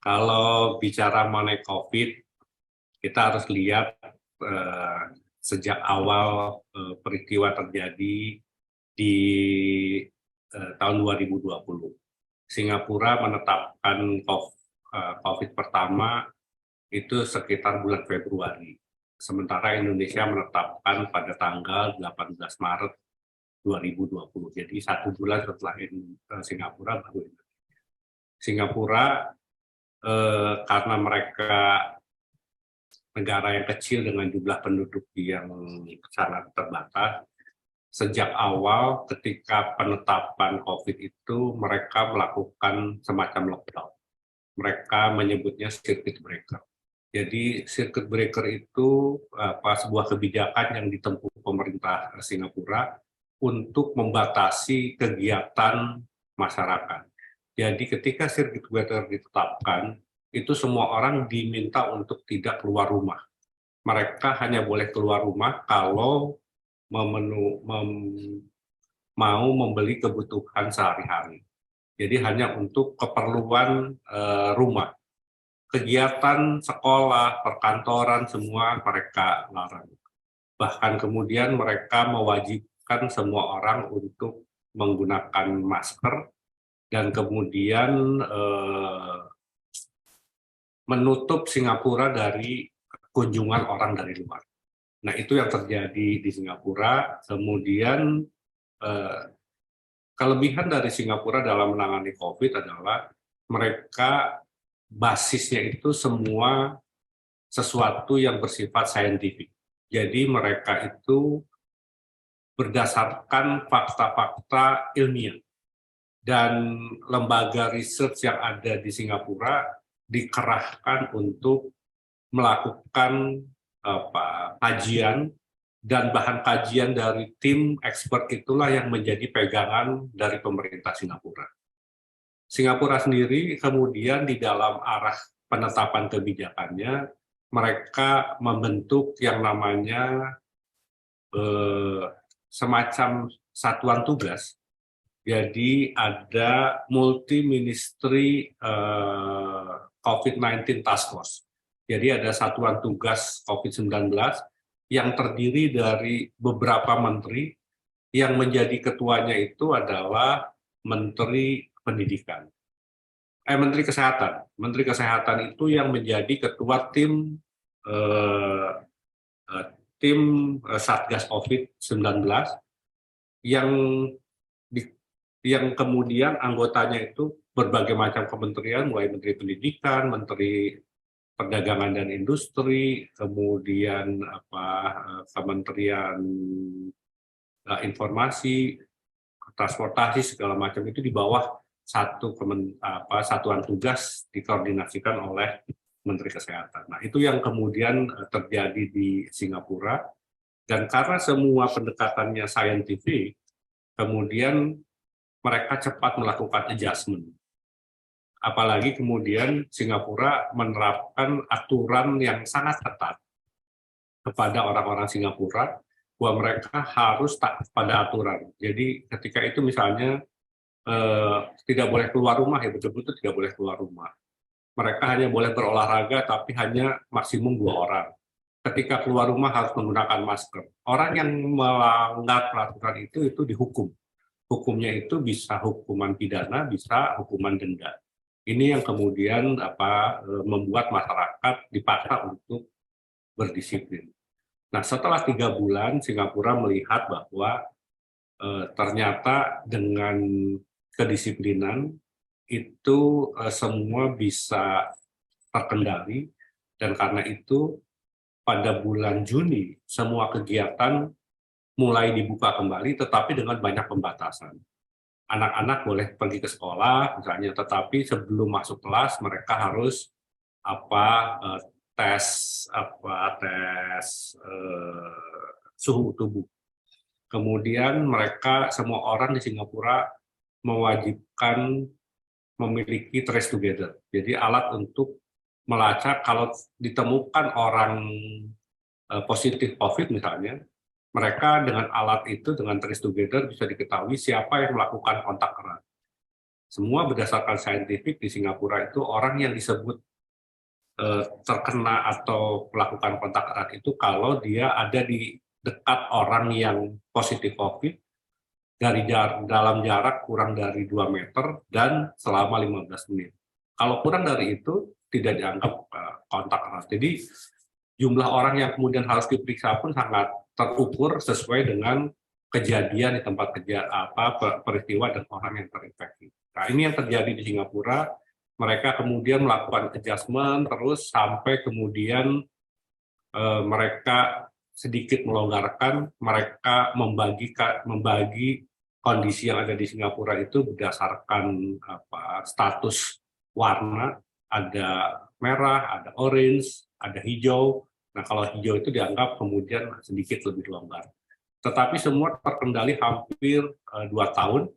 Kalau bicara mengenai COVID, kita harus lihat sejak awal peristiwa terjadi di tahun 2020. Singapura menetapkan COVID pertama itu sekitar bulan Februari. Sementara Indonesia menetapkan pada tanggal 18 Maret 2020. Jadi 1 bulan setelah Singapura baru Singapura karena mereka negara yang kecil dengan jumlah penduduk yang sangat terbatas, sejak awal ketika penetapan COVID itu mereka melakukan semacam lockdown. Mereka menyebutnya circuit breaker. Jadi circuit breaker itu sebuah kebijakan yang ditempuh pemerintah Singapura untuk membatasi kegiatan masyarakat. Jadi ketika circuit breaker ditetapkan, itu semua orang diminta untuk tidak keluar rumah. Mereka hanya boleh keluar rumah kalau mau membeli kebutuhan sehari-hari. Jadi hanya untuk keperluan rumah. Kegiatan sekolah, perkantoran, semua mereka larang. Bahkan kemudian mereka mewajibkan semua orang untuk menggunakan masker dan kemudian menutup Singapura dari kunjungan orang dari luar. Nah, itu yang terjadi di Singapura. Kemudian kelebihan dari Singapura dalam menangani COVID adalah mereka basisnya itu semua sesuatu yang bersifat saintifik. Jadi mereka itu berdasarkan fakta-fakta ilmiah. Dan lembaga research yang ada di Singapura dikerahkan untuk melakukan kajian, dan bahan kajian dari tim expert itulah yang menjadi pegangan dari pemerintah Singapura. Singapura sendiri kemudian di dalam arah penetapan kebijakannya, mereka membentuk yang namanya semacam satuan tugas. Jadi ada multi-ministry COVID-19 Task Force. Jadi ada satuan tugas COVID-19 yang terdiri dari beberapa menteri, yang menjadi ketuanya itu adalah Menteri Pendidikan. Menteri Kesehatan. Menteri Kesehatan itu yang menjadi ketua tim Satgas COVID-19 yang kemudian anggotanya itu berbagai macam kementerian, mulai Menteri Pendidikan, Menteri Perdagangan dan Industri, kemudian Kementerian Informasi, Transportasi, segala macam itu di bawah satuan tugas dikoordinasikan oleh Menteri Kesehatan. Nah, itu yang kemudian terjadi di Singapura, dan karena semua pendekatannya saintifik, kemudian mereka cepat melakukan adjustment. Apalagi kemudian Singapura menerapkan aturan yang sangat ketat kepada orang-orang Singapura, bahwa mereka harus taat pada aturan. Jadi ketika itu misalnya tidak boleh keluar rumah, ya betul-betul tidak boleh keluar rumah. Mereka hanya boleh berolahraga, tapi hanya maksimum 2 orang. Ketika keluar rumah harus menggunakan masker. Orang yang melanggar peraturan itu dihukum. Hukumnya itu bisa hukuman pidana, bisa hukuman denda. Ini yang kemudian membuat masyarakat dipaksa untuk berdisiplin. Nah, setelah 3 bulan Singapura melihat bahwa ternyata dengan kedisiplinan itu semua bisa terkendali, dan karena itu pada bulan Juni semua kegiatan mulai dibuka kembali, tetapi dengan banyak pembatasan. Anak-anak boleh pergi ke sekolah misalnya, tetapi sebelum masuk kelas mereka harus tes suhu tubuh. Kemudian mereka semua orang di Singapura mewajibkan memiliki trace together. Jadi alat untuk melacak kalau ditemukan orang positif COVID misalnya, mereka dengan alat itu, dengan trace together bisa diketahui siapa yang melakukan kontak erat. Semua berdasarkan saintifik di Singapura itu orang yang disebut terkena atau melakukan kontak erat itu kalau dia ada di dekat orang yang positif COVID dari dalam jarak kurang dari 2 meter dan selama 15 menit. Kalau kurang dari itu tidak dianggap kontak erat. Jadi jumlah orang yang kemudian harus diperiksa pun sangat terukur sesuai dengan kejadian di tempat peristiwa dan orang yang terinfeksi. Nah, ini yang terjadi di Singapura. Mereka kemudian melakukan adjustment terus sampai kemudian mereka sedikit melonggarkan, mereka membagi kondisi yang ada di Singapura itu berdasarkan status warna, ada merah, ada orange, ada hijau. Nah, kalau hijau itu dianggap kemudian sedikit lebih longgar. Tetapi semua terkendali hampir 2 tahun.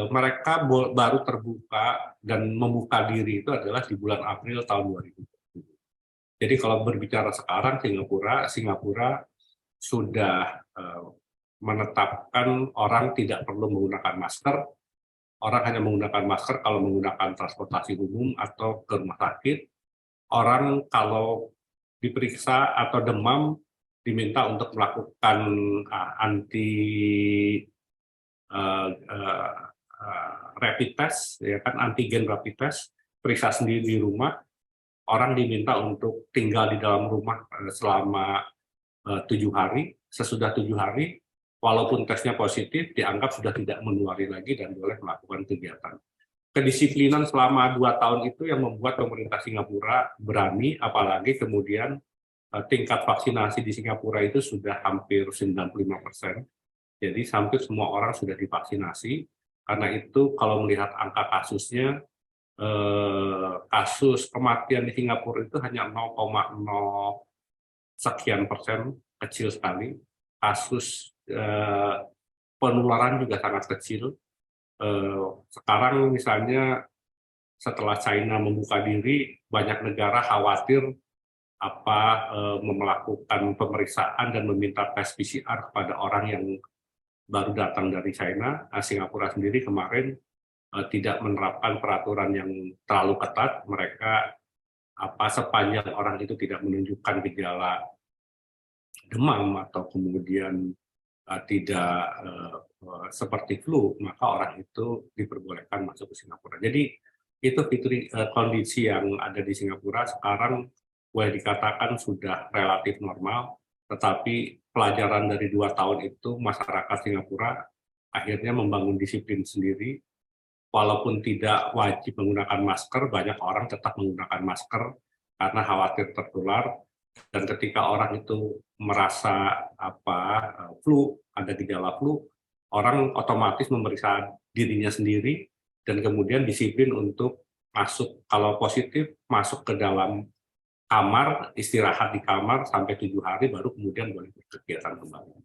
Mereka baru terbuka dan membuka diri itu adalah di bulan April tahun 2020. Jadi kalau berbicara sekarang Singapura sudah menetapkan orang tidak perlu menggunakan masker, orang hanya menggunakan masker kalau menggunakan transportasi umum atau ke rumah sakit. Orang kalau diperiksa atau demam diminta untuk melakukan rapid test, ya kan, antigen rapid test, periksa sendiri di rumah. Orang diminta untuk tinggal di dalam rumah selama 7 hari. Sesudah 7 hari, walaupun tesnya positif, dianggap sudah tidak menulari lagi dan boleh melakukan kegiatan. Kedisiplinan selama 2 tahun itu yang membuat pemerintah Singapura berani, apalagi kemudian tingkat vaksinasi di Singapura itu sudah hampir 95%. Jadi hampir semua orang sudah divaksinasi. Karena itu kalau melihat angka kasusnya, kasus kematian di Singapura itu hanya 0,0 sekian persen, kecil sekali. Kasus penularan juga sangat kecil. Sekarang misalnya setelah China membuka diri, banyak negara khawatir melakukan pemeriksaan dan meminta tes PCR kepada orang yang baru datang dari China. Singapura sendiri kemarin tidak menerapkan peraturan yang terlalu ketat. Mereka sepanjang orang itu tidak menunjukkan gejala demam atau kemudian tidak seperti flu, maka orang itu diperbolehkan masuk ke Singapura. Jadi itu kondisi yang ada di Singapura sekarang boleh dikatakan sudah relatif normal, tetapi pelajaran dari 2 tahun itu masyarakat Singapura akhirnya membangun disiplin sendiri. Walaupun tidak wajib menggunakan masker, banyak orang tetap menggunakan masker karena khawatir tertular. Dan ketika orang itu merasa flu, ada gejala flu, orang otomatis memeriksa dirinya sendiri dan kemudian disiplin untuk masuk, kalau positif masuk ke dalam kamar, istirahat di kamar sampai 7 hari, baru kemudian boleh berkegiatan kembali.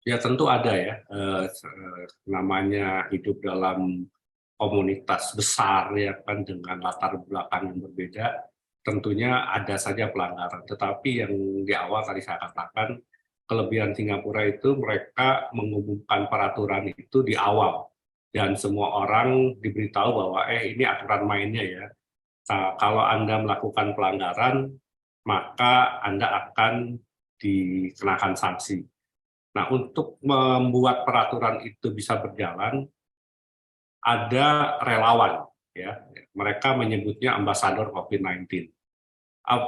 Ya tentu ada ya, namanya hidup dalam komunitas besar ya kan, dengan latar belakang yang berbeda, tentunya ada saja pelanggaran. Tetapi yang di awal tadi saya katakan, kelebihan Singapura itu mereka mengumumkan peraturan itu di awal dan semua orang diberitahu bahwa ini aturan mainnya ya. Nah, kalau Anda melakukan pelanggaran, maka Anda akan dikenakan sanksi. Nah, untuk membuat peraturan itu bisa berjalan, ada relawan, ya. Mereka menyebutnya ambasador COVID-19.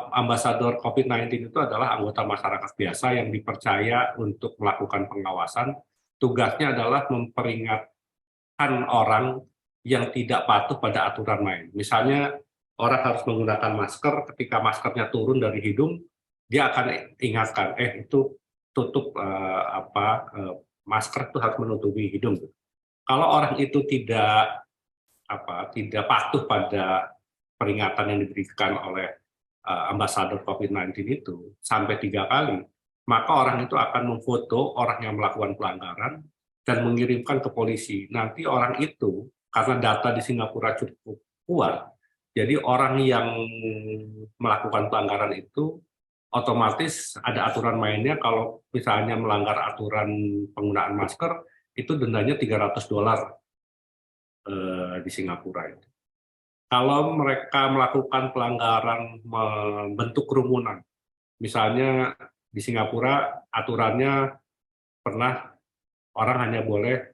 Ambasador COVID-19 itu adalah anggota masyarakat biasa yang dipercaya untuk melakukan pengawasan. Tugasnya adalah memperingatkan orang yang tidak patuh pada aturan main. Misalnya, orang harus menggunakan masker, ketika maskernya turun dari hidung, dia akan ingatkan, itu tutup masker itu harus menutupi hidung. Kalau orang itu tidak patuh pada peringatan yang diberikan oleh ambasador COVID-19 itu sampai 3 kali, maka orang itu akan memfoto orang yang melakukan pelanggaran dan mengirimkan ke polisi. Nanti orang itu, karena data di Singapura cukup kuat, jadi orang yang melakukan pelanggaran itu otomatis ada aturan mainnya. Kalau misalnya melanggar aturan penggunaan masker, itu dendanya $300 di Singapura itu. Kalau mereka melakukan pelanggaran membentuk kerumunan, misalnya di Singapura aturannya pernah orang hanya boleh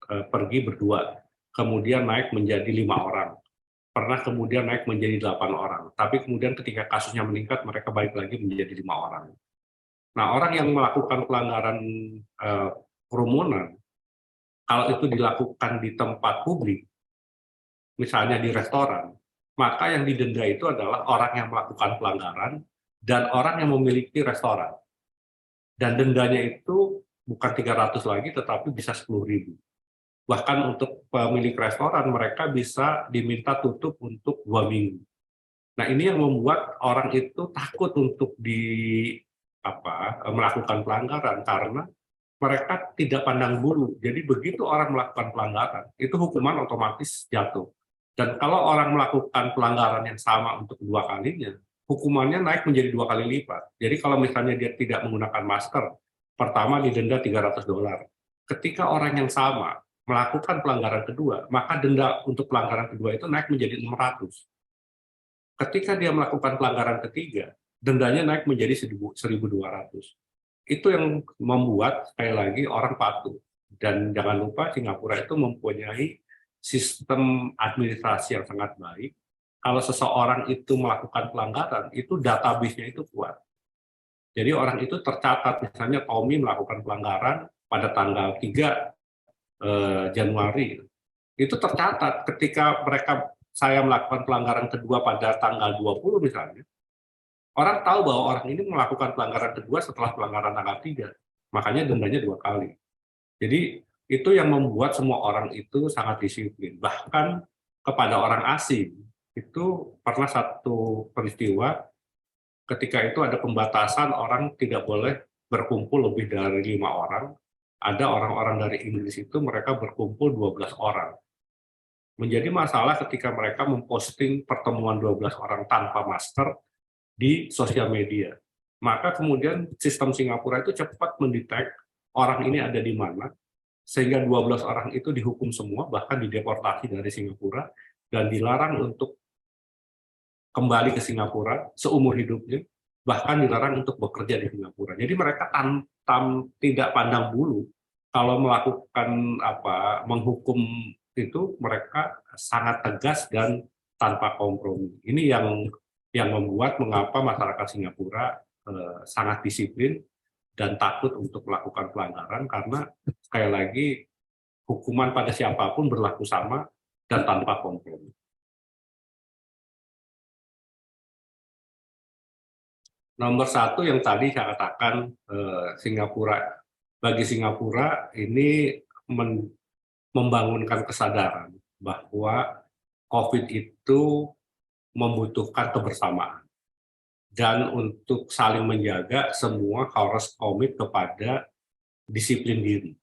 pergi berdua, kemudian naik menjadi 5 orang, pernah kemudian naik menjadi 8 orang, tapi kemudian ketika kasusnya meningkat mereka balik lagi menjadi 5 orang. Nah, orang yang melakukan pelanggaran kerumunan, kalau itu dilakukan di tempat publik, misalnya di restoran, maka yang didenda itu adalah orang yang melakukan pelanggaran dan orang yang memiliki restoran. Dan dendanya itu bukan 300 lagi, tetapi bisa 10.000. Bahkan untuk pemilik restoran, mereka bisa diminta tutup untuk 2 minggu. Nah, ini yang membuat orang itu takut untuk melakukan pelanggaran, karena mereka tidak pandang bulu. Jadi begitu orang melakukan pelanggaran, itu hukuman otomatis jatuh. Dan kalau orang melakukan pelanggaran yang sama untuk kedua kalinya, hukumannya naik menjadi 2 kali lipat. Jadi kalau misalnya dia tidak menggunakan masker, pertama didenda $300. Ketika orang yang sama melakukan pelanggaran kedua, maka denda untuk pelanggaran kedua itu naik menjadi 600. Ketika dia melakukan pelanggaran ketiga, dendanya naik menjadi 1.200. Itu yang membuat, sekali lagi, orang patuh. Dan jangan lupa Singapura itu mempunyai sistem administrasi yang sangat baik. Kalau seseorang itu melakukan pelanggaran, itu database-nya itu kuat. Jadi orang itu tercatat, misalnya Tommy melakukan pelanggaran pada tanggal 3 Januari. Itu tercatat ketika saya melakukan pelanggaran kedua pada tanggal 20 misalnya, orang tahu bahwa orang ini melakukan pelanggaran kedua setelah pelanggaran tanggal 3. Makanya dendanya 2 kali. Jadi itu yang membuat semua orang itu sangat disiplin. Bahkan kepada orang asing, itu pernah satu peristiwa ketika itu ada pembatasan orang tidak boleh berkumpul lebih dari 5 orang. Ada orang-orang dari Inggris itu mereka berkumpul 12 orang. Menjadi masalah ketika mereka memposting pertemuan 12 orang tanpa masker di sosial media. Maka kemudian sistem Singapura itu cepat mendetek orang ini ada di mana, sehingga 12 orang itu dihukum semua, bahkan dideportasi dari Singapura, dan dilarang untuk kembali ke Singapura seumur hidupnya, bahkan dilarang untuk bekerja di Singapura. Jadi mereka tidak pandang bulu, kalau melakukan menghukum itu mereka sangat tegas dan tanpa kompromi. Ini yang membuat mengapa masyarakat Singapura sangat disiplin dan takut untuk melakukan pelanggaran, karena sekali lagi hukuman pada siapapun berlaku sama dan tanpa kompromi. Nomor satu yang tadi saya katakan, Singapura, bagi Singapura ini membangunkan kesadaran bahwa COVID itu membutuhkan kebersamaan. Dan untuk saling menjaga, semua harus komit kepada disiplin diri.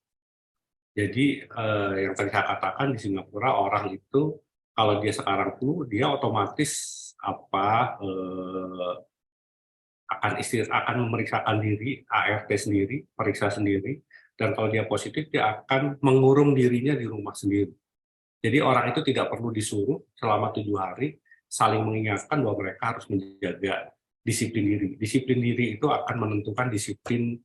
Jadi yang tadi saya katakan, di Singapura orang itu kalau dia sekarang flu, dia otomatis akan memeriksakan diri, ART sendiri, periksa sendiri, dan kalau dia positif dia akan mengurung dirinya di rumah sendiri. Jadi orang itu tidak perlu disuruh selama 7 hari, saling mengingatkan bahwa mereka harus menjaga disiplin diri. Disiplin diri itu akan menentukan disiplin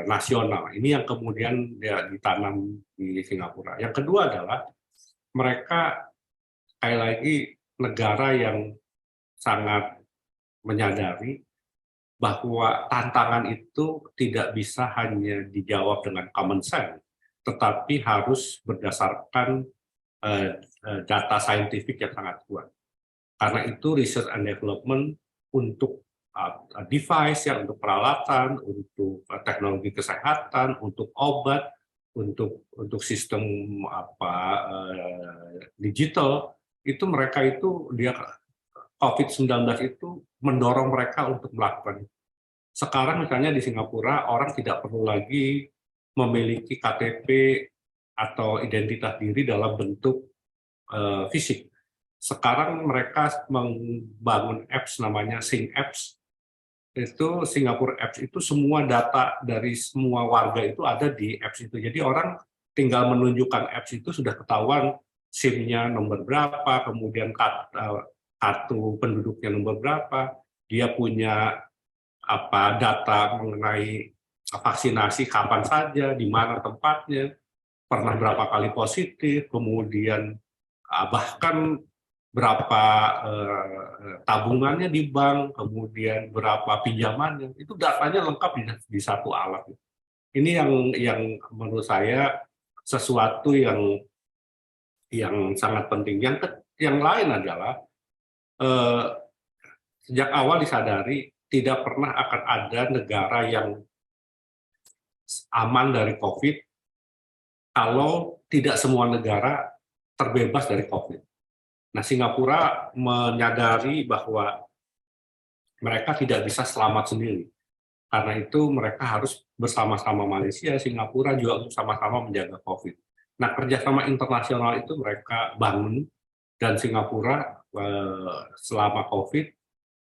nasional. Ini yang kemudian ditanam di Singapura. Yang kedua adalah mereka, sekali lagi, negara yang sangat menyadari bahwa tantangan itu tidak bisa hanya dijawab dengan common sense, tetapi harus berdasarkan data saintifik yang sangat kuat. Karena itu research and development untuk device, untuk peralatan, untuk teknologi kesehatan, untuk obat, untuk sistem digital, itu mereka itu COVID-19 itu mendorong mereka untuk melakukan. Sekarang misalnya di Singapura, orang tidak perlu lagi memiliki KTP atau identitas diri dalam bentuk fisik. Sekarang mereka membangun apps namanya Sing Apps, itu Singapura Apps itu semua data dari semua warga itu ada di apps itu. Jadi orang tinggal menunjukkan apps itu sudah ketahuan SIM-nya nomor berapa, kemudian kartu penduduknya nomor berapa, dia punya apa data mengenai vaksinasi kapan saja, di mana tempatnya, pernah berapa kali positif, kemudian bahkan berapa tabungannya di bank, kemudian berapa pinjamannya, itu datanya lengkap di satu alat. Ini yang menurut saya sesuatu yang sangat penting. Yang lain adalah eh, sejak awal disadari tidak pernah akan ada negara yang aman dari COVID kalau tidak semua negara terbebas dari COVID. Nah, Singapura menyadari bahwa mereka tidak bisa selamat sendiri. Karena itu mereka harus bersama-sama Malaysia, Singapura juga sama-sama menjaga COVID. Nah, kerjasama internasional itu mereka bangun, dan Singapura selama COVID,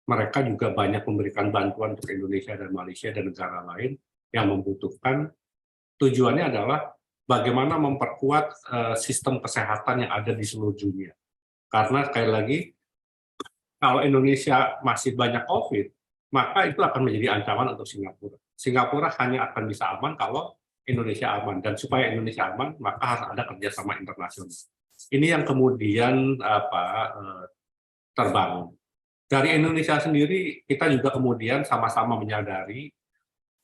mereka juga banyak memberikan bantuan untuk Indonesia dan Malaysia dan negara lain yang membutuhkan. Tujuannya adalah bagaimana memperkuat sistem kesehatan yang ada di seluruh dunia. Karena sekali lagi, kalau Indonesia masih banyak COVID, maka itu akan menjadi ancaman untuk Singapura. Singapura hanya akan bisa aman kalau Indonesia aman. Dan supaya Indonesia aman, maka harus ada kerjasama internasional. Ini yang kemudian terbangun. Dari Indonesia sendiri, kita juga kemudian sama-sama menyadari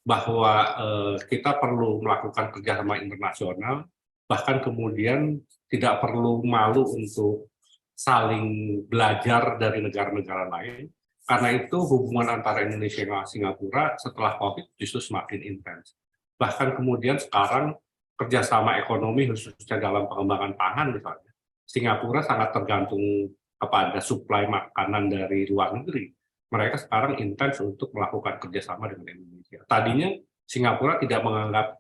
bahwa kita perlu melakukan kerjasama internasional, bahkan kemudian tidak perlu malu untuk saling belajar dari negara-negara lain. Karena itu hubungan antara Indonesia dan Singapura setelah COVID justru semakin intens. Bahkan kemudian sekarang kerjasama ekonomi khususnya dalam pengembangan pangan misalnya, Singapura sangat tergantung kepada suplai makanan dari luar negeri. Mereka sekarang intens untuk melakukan kerjasama dengan Indonesia. Tadinya Singapura tidak menganggap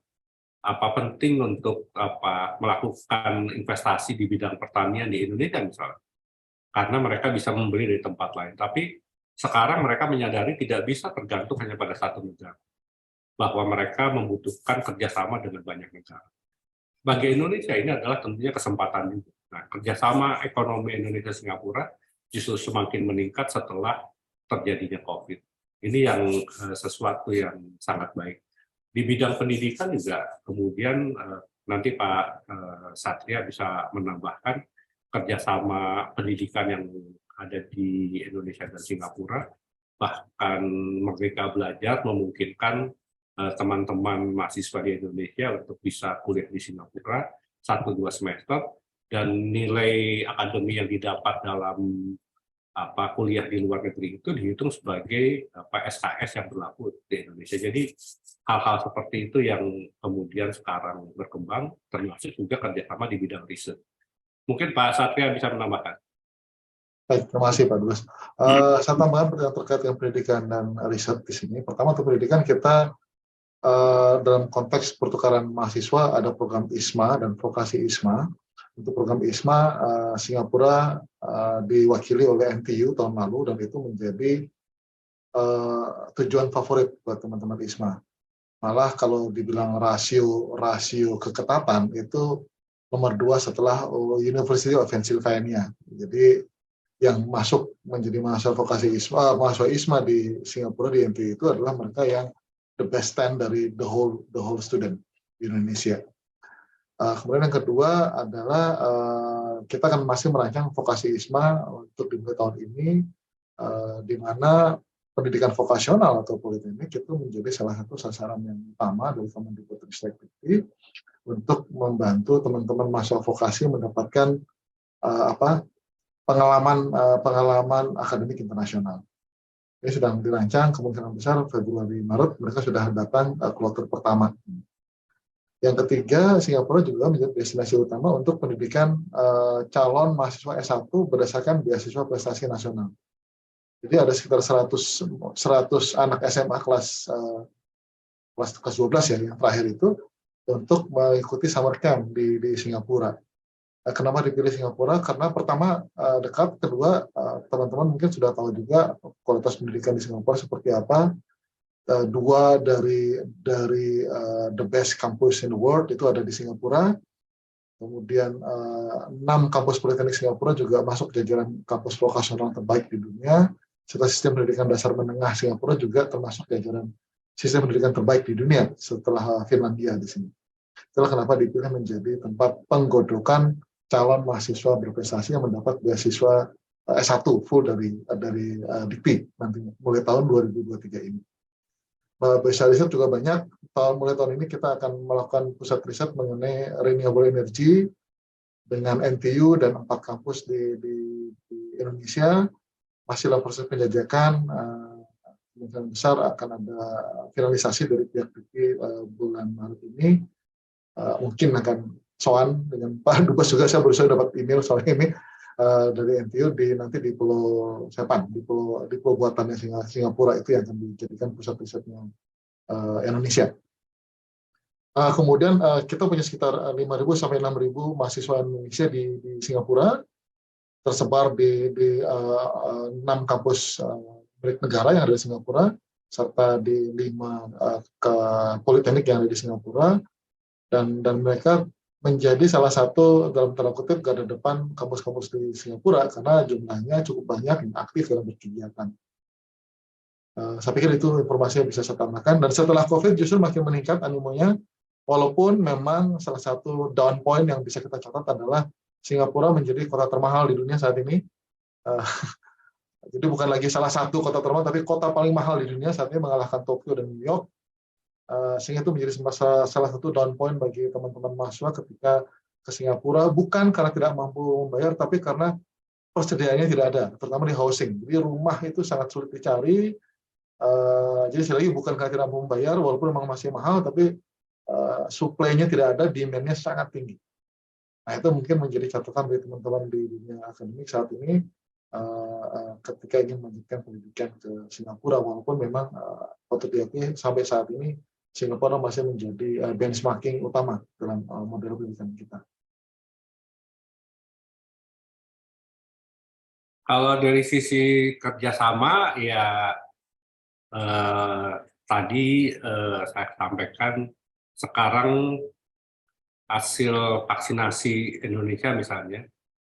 penting untuk melakukan investasi di bidang pertanian di Indonesia misalnya, karena mereka bisa membeli dari tempat lain. Tapi sekarang mereka menyadari tidak bisa tergantung hanya pada satu negara, bahwa mereka membutuhkan kerjasama dengan banyak negara. Bagi Indonesia ini adalah tentunya kesempatan juga. Nah, kerjasama ekonomi Indonesia-Singapura justru semakin meningkat setelah terjadinya COVID. Ini yang sesuatu yang sangat baik. Di bidang pendidikan juga kemudian nanti Pak Satria bisa menambahkan kerjasama pendidikan yang ada di Indonesia dan Singapura, bahkan Merdeka Belajar memungkinkan teman-teman mahasiswa di Indonesia untuk bisa kuliah di Singapura 1-2 semester, dan nilai akademi yang didapat dalam kuliah di luar negeri itu dihitung sebagai SKS yang berlaku di Indonesia. Jadi hal-hal seperti itu yang kemudian sekarang berkembang, termasuk juga kerjasama di bidang riset. Mungkin Pak Satria bisa menambahkan. Baik, terima kasih Pak Dubes. Saya tambahkan yang terkait dengan pendidikan dan riset di sini. Pertama, untuk pendidikan kita dalam konteks pertukaran mahasiswa ada program ISMA dan vokasi ISMA. Untuk program ISMA, Singapura diwakili oleh NTU tahun lalu, dan itu menjadi tujuan favorit buat teman-teman ISMA. Malah kalau dibilang rasio keketatan itu nomor 2 setelah University of Pennsylvania. Jadi yang masuk menjadi mahasiswa vokasi ISMA, mahasiswa ISMA di Singapura di NTU itu adalah mereka yang the best 10 dari the whole student di Indonesia. Kemudian yang kedua adalah kita akan masih merancang vokasi ISMA untuk di tahun ini, di mana pendidikan vokasional atau politeknik itu menjadi salah satu sasaran yang utama dari Kemendikbudristek untuk membantu teman-teman mahasiswa vokasi mendapatkan pengalaman akademik internasional. Ini sedang dirancang, kemungkinan besar Februari-Maret mereka sudah datang kloter pertama. Yang ketiga, Singapura juga menjadi destinasi utama untuk pendidikan calon mahasiswa S1 berdasarkan beasiswa prestasi nasional. Jadi ada sekitar 100 anak SMA kelas 12 ya, yang terakhir itu, untuk mengikuti summer camp di Singapura. Kenapa dipilih Singapura? Karena pertama dekat, kedua teman-teman mungkin sudah tahu juga kualitas pendidikan di Singapura seperti apa. 2 dari the best campus in the world itu ada di Singapura. Kemudian 6 kampus politeknik Singapura juga masuk jajaran kampus vokasional terbaik di dunia. Serta sistem pendidikan dasar menengah Singapura juga termasuk jajaran sistem pendidikan terbaik di dunia setelah Finlandia di sini. Itulah kenapa dipilih menjadi tempat penggodokan calon mahasiswa berprestasi yang mendapat beasiswa S1 full dari DIPI nantinya mulai tahun 2023 ini. Besar riset juga banyak. Mulai tahun ini kita akan melakukan pusat riset mengenai renewable energy dengan NTU dan 4 kampus di Indonesia. Masih dalam proses penjajakan. Kemungkinan besar akan ada finalisasi dari pihak DIPI bulan Maret ini. Mungkin akan soan dengan Pak Dubes juga, saya baru saja dapat email soal ini dari NTU nanti di Pulau Sepan, di pulau buatannya Singapura itu yang akan dijadikan pusat risetnya Indonesia. Kemudian kita punya sekitar 5.000 sampai 6.000 mahasiswa Indonesia di Singapura, tersebar di 6 kampus milik negara yang ada di Singapura, serta di 5 politeknik yang ada di Singapura, dan mereka menjadi salah satu dalam tanda kutip garda depan kampus-kampus di Singapura karena jumlahnya cukup banyak yang aktif dalam berkegiatan. Saya pikir itu informasi yang bisa saya tambahkan. Dan setelah COVID justru makin meningkat animonya, walaupun memang salah satu down point yang bisa kita catat adalah Singapura menjadi kota termahal di dunia saat ini. Jadi bukan lagi salah satu kota termahal, tapi kota paling mahal di dunia saat ini, mengalahkan Tokyo dan New York. Sehingga itu menjadi salah satu down point bagi teman-teman mahasiswa ketika ke Singapura, bukan karena tidak mampu membayar, tapi karena persediaannya tidak ada, terutama di housing. Jadi rumah itu sangat sulit dicari. Jadi sekali lagi bukan karena tidak mampu membayar, walaupun memang masih mahal, tapi supply-nya tidak ada, demand-nya sangat tinggi. Nah, itu mungkin menjadi catatan bagi teman-teman di dunia akademik saat ini ketika ingin melanjutkan pendidikan ke Singapura, walaupun memang patut diakui sampai saat ini Singapura masih menjadi benchmarking utama dalam model pendidikan kita. Kalau dari sisi kerjasama, ya tadi saya sampaikan sekarang hasil vaksinasi Indonesia misalnya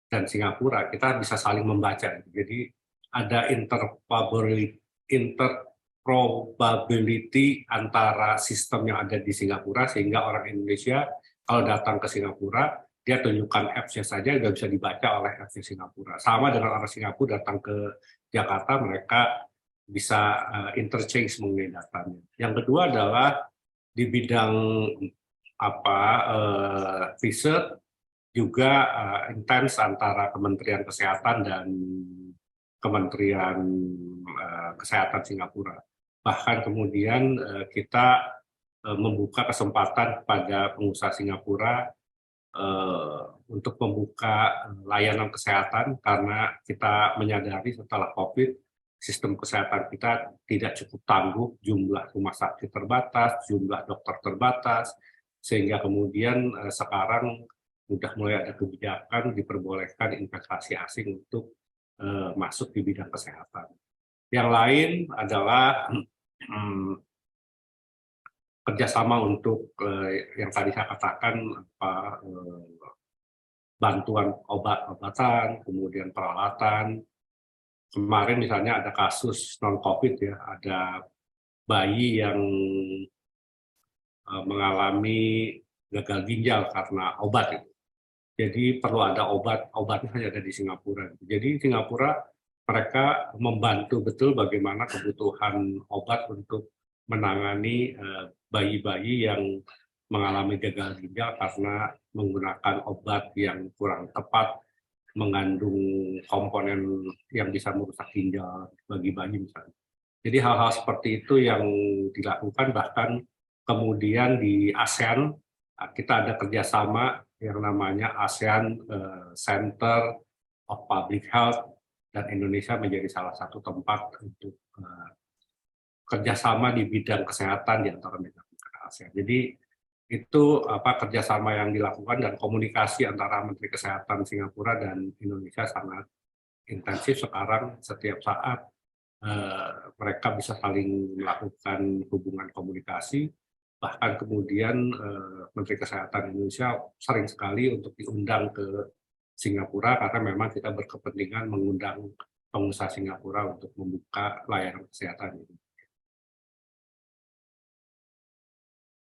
dan Singapura, kita bisa saling membaca. Jadi ada interprobability antara sistem yang ada di Singapura, sehingga orang Indonesia kalau datang ke Singapura, dia tunjukkan apps-nya saja, sudah bisa dibaca oleh apps Singapura. Sama dengan orang Singapura datang ke Jakarta, mereka bisa interchange mengenai datanya. Yang kedua adalah di bidang riset, juga intens antara Kementerian Kesehatan dan Kementerian Kesehatan Singapura. Bahkan kemudian kita membuka kesempatan kepada pengusaha Singapura untuk membuka layanan kesehatan, karena kita menyadari setelah COVID, sistem kesehatan kita tidak cukup tangguh, jumlah rumah sakit terbatas, jumlah dokter terbatas, sehingga kemudian sekarang sudah mulai ada kebijakan diperbolehkan investasi asing untuk masuk di bidang kesehatan. Yang lain adalah kerjasama untuk yang tadi saya katakan, bantuan obat-obatan, kemudian peralatan. Kemarin misalnya ada kasus non-COVID, ya, ada bayi yang mengalami gagal ginjal karena obat itu. Jadi perlu ada obatnya hanya ada di Singapura. Jadi Singapura mereka membantu betul bagaimana kebutuhan obat untuk menangani bayi-bayi yang mengalami gagal ginjal karena menggunakan obat yang kurang tepat, mengandung komponen yang bisa merusak ginjal bagi bayi misalnya. Jadi hal-hal seperti itu yang dilakukan. Bahkan kemudian di ASEAN kita ada kerjasama yang namanya ASEAN Center of Public Health, dan Indonesia menjadi salah satu tempat untuk kerjasama di bidang kesehatan di antara negara ASEAN. Jadi itu kerjasama yang dilakukan, dan komunikasi antara Menteri Kesehatan Singapura dan Indonesia sangat intensif sekarang. Setiap saat mereka bisa saling melakukan hubungan komunikasi, bahkan kemudian Menteri Kesehatan Indonesia sering sekali untuk diundang ke Singapura karena memang kita berkepentingan mengundang pengusaha Singapura untuk membuka layanan kesehatan ini.